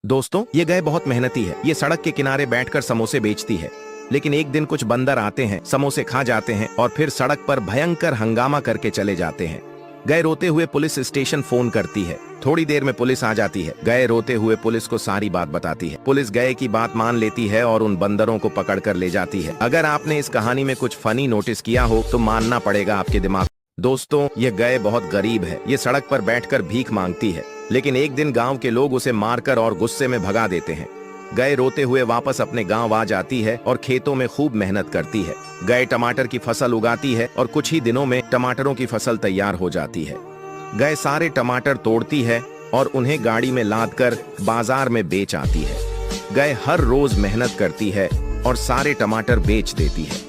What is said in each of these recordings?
दोस्तों, ये गाय बहुत मेहनती है। ये सड़क के किनारे बैठकर समोसे बेचती है। लेकिन एक दिन कुछ बंदर आते हैं, समोसे खा जाते हैं और फिर सड़क पर भयंकर हंगामा करके चले जाते हैं। गाय रोते हुए पुलिस स्टेशन फोन करती है। थोड़ी देर में पुलिस आ जाती है। गाय रोते हुए पुलिस को सारी बात बताती है। पुलिस गाय की बात मान लेती है और उन बंदरों को पकड़कर ले जाती है। अगर आपने इस कहानी में कुछ फनी नोटिस किया हो तो मानना पड़ेगा आपके दिमाग। दोस्तों, ये गाय बहुत गरीब है। ये सड़क पर बैठकर भीख मांगती है। लेकिन एक दिन गांव के लोग उसे मारकर और गुस्से में भगा देते हैं। गाय रोते हुए वापस अपने गांव आ जाती है और खेतों में खूब मेहनत करती है। गाय टमाटर की फसल उगाती है और कुछ ही दिनों में टमाटरों की फसल तैयार हो जाती है। गाय सारे टमाटर तोड़ती है और उन्हें गाड़ी में लादकर बाजार में बेच आती है। गाय हर रोज मेहनत करती है और सारे टमाटर बेच देती है।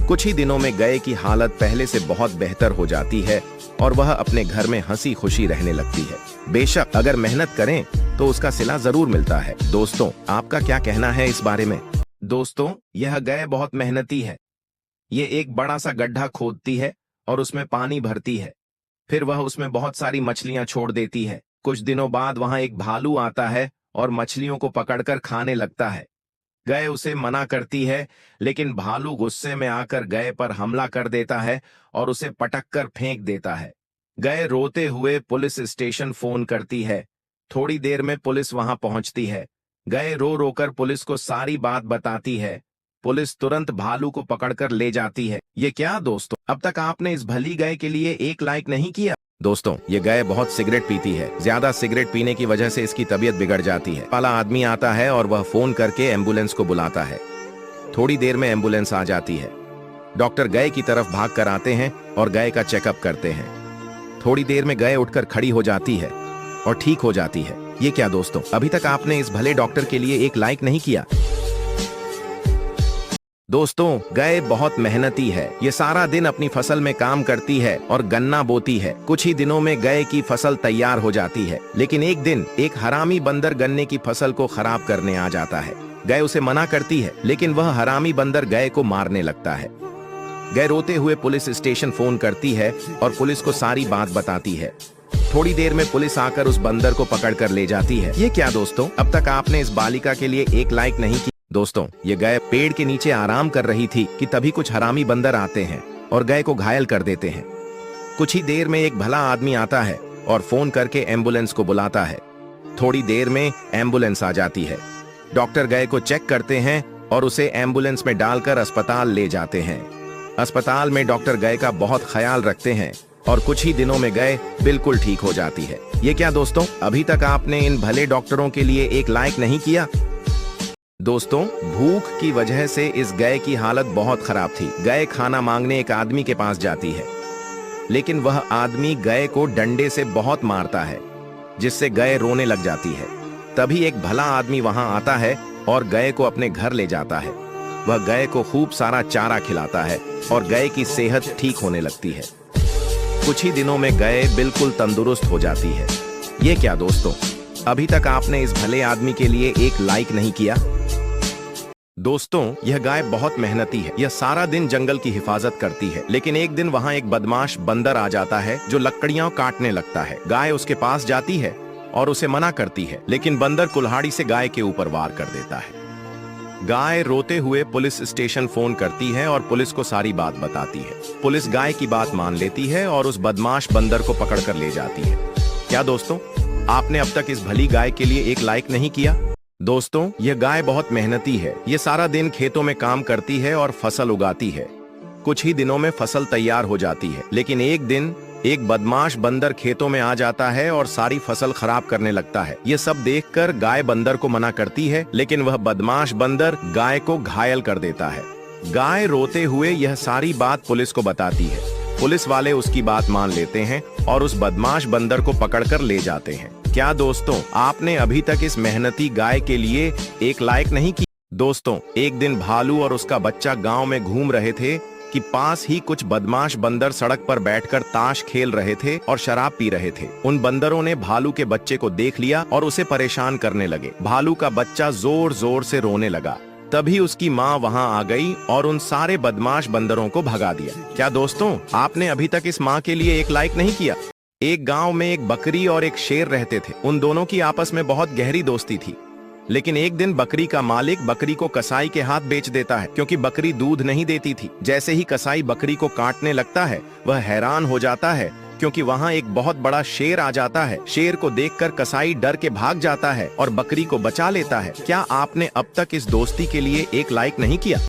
कुछ ही दिनों में गाय की हालत पहले से बहुत बेहतर हो जाती है और वह अपने घर में हंसी खुशी रहने लगती है। बेशक अगर मेहनत करें तो उसका सिला जरूर मिलता है। दोस्तों, आपका क्या कहना है इस बारे में? दोस्तों, यह गाय बहुत मेहनती है। ये एक बड़ा सा गड्ढा खोदती है और उसमें पानी भरती है। फिर वह उसमें बहुत सारी मछलियां छोड़ देती है। कुछ दिनों बाद वहां एक भालू आता है और मछलियों को पकड़कर खाने लगता है। गाय उसे मना करती है, लेकिन भालू गुस्से में आकर गाय पर हमला कर देता है और उसे पटक कर फेंक देता है। गाय रोते हुए पुलिस स्टेशन फोन करती है। थोड़ी देर में पुलिस वहां पहुंचती है। गाय रो रोकर पुलिस को सारी बात बताती है। पुलिस तुरंत भालू को पकड़कर ले जाती है। ये क्या दोस्तों, अब तक आपने इस भली गाय के लिए एक लाइक नहीं किया? दोस्तों, ये गाय बहुत सिगरेट पीती है। ज्यादा सिगरेट पीने की वजह से इसकी तबीयत बिगड़ जाती है। वाला आदमी आता है और वह फोन करके एम्बुलेंस को बुलाता है। थोड़ी देर में एम्बुलेंस आ जाती है। डॉक्टर गाय की तरफ भाग कर आते हैं और गाय का चेकअप करते हैं। थोड़ी देर में गाय उठकर खड़ी हो जाती है और ठीक हो जाती है। ये क्या दोस्तों, अभी तक आपने इस भले डॉक्टर के लिए एक लाइक नहीं किया? दोस्तों, गाय बहुत मेहनती है। ये सारा दिन अपनी फसल में काम करती है और गन्ना बोती है। कुछ ही दिनों में गाय की फसल तैयार हो जाती है। लेकिन एक दिन एक हरामी बंदर गन्ने की फसल को खराब करने आ जाता है। गाय उसे मना करती है, लेकिन वह हरामी बंदर गाय को मारने लगता है। गाय रोते हुए पुलिस स्टेशन फोन करती है और पुलिस को सारी बात बताती है। थोड़ी देर में पुलिस आकर उस बंदर को पकड़कर ले जाती है। ये क्या दोस्तों, अब तक आपने इस बालिका के लिए एक लाइक नहीं किया? दोस्तों, ये गाय पेड़ के नीचे आराम कर रही थी कि तभी कुछ हरामी बंदर आते हैं और गाय को घायल कर देते हैं। कुछ ही देर में एक भला आदमी आता है और फोन करके एम्बुलेंस को बुलाता है। थोड़ी देर में एम्बुलेंस आ जाती है। डॉक्टर गाय को चेक करते हैं और उसे एम्बुलेंस में डालकर अस्पताल ले जाते हैं। अस्पताल में डॉक्टर गाय का बहुत ख्याल रखते हैं और कुछ ही दिनों में गाय बिल्कुल ठीक हो जाती है। ये क्या दोस्तों, अभी तक आपने इन भले डॉक्टरों के लिए एक लाइक नहीं किया? दोस्तों, भूख की वजह से इस गाय की हालत बहुत खराब थी। गाय खाना मांगने एक आदमी के पास जाती है, लेकिन वह आदमी गाय को डंडे से बहुत मारता है, जिससे गाय रोने लग जाती है। तभी एक भला आदमी वहां आता है और गाय को अपने घर ले जाता है। वह गाय को खूब सारा चारा खिलाता है और गाय की सेहत ठीक होने लगती है। कुछ ही दिनों में गाय बिल्कुल तंदुरुस्त हो जाती है। ये क्या दोस्तों, अभी तक आपने इस भले आदमी के लिए एक लाइक नहीं किया? दोस्तों, यह गाय बहुत मेहनती है। यह सारा दिन जंगल की हिफाजत करती है। लेकिन एक दिन वहां एक बदमाश बंदर आ जाता है जो लकड़ियां काटने लगता है। गाय उसके पास जाती है और उसे मना करती है, लेकिन बंदर कुल्हाड़ी से गाय के ऊपर वार कर देता है। गाय रोते हुए पुलिस स्टेशन फोन करती है और पुलिस को सारी बात बताती है। पुलिस गाय की बात मान लेती है और उस बदमाश बंदर को पकड़कर ले जाती है। क्या दोस्तों, आपने अब तक इस भली गाय के लिए एक लाइक नहीं किया? दोस्तों, यह गाय बहुत मेहनती है। ये सारा दिन खेतों में काम करती है और फसल उगाती है। कुछ ही दिनों में फसल तैयार हो जाती है। लेकिन एक दिन एक बदमाश बंदर खेतों में आ जाता है और सारी फसल खराब करने लगता है। ये सब देखकर गाय बंदर को मना करती है, लेकिन वह बदमाश बंदर गाय को घायल कर देता है। गाय रोते हुए यह सारी बात पुलिस को बताती है। पुलिस वाले उसकी बात मान लेते हैं और उस बदमाश बंदर को पकड़कर ले जाते हैं। क्या दोस्तों, आपने अभी तक इस मेहनती गाय के लिए एक लाइक नहीं की? दोस्तों, एक दिन भालू और उसका बच्चा गांव में घूम रहे थे कि पास ही कुछ बदमाश बंदर सड़क पर बैठकर ताश खेल रहे थे और शराब पी रहे थे। उन बंदरों ने भालू के बच्चे को देख लिया और उसे परेशान करने लगे। भालू का बच्चा जोर जोर से रोने लगा। तभी उसकी माँ वहाँ आ गई और उन सारे बदमाश बंदरों को भगा दिया। क्या दोस्तों, आपने अभी तक इस माँ के लिए एक लाइक नहीं किया? एक गांव में एक बकरी और एक शेर रहते थे। उन दोनों की आपस में बहुत गहरी दोस्ती थी। लेकिन एक दिन बकरी का मालिक बकरी को कसाई के हाथ बेच देता है, क्योंकि बकरी दूध नहीं देती थी। जैसे ही कसाई बकरी को काटने लगता है, वह हैरान हो जाता है, क्योंकि वहाँ एक बहुत बड़ा शेर आ जाता है। शेर को देखकर कसाई डर के भाग जाता है और बकरी को बचा लेता है। क्या आपने अब तक इस दोस्ती के लिए एक लाइक नहीं किया?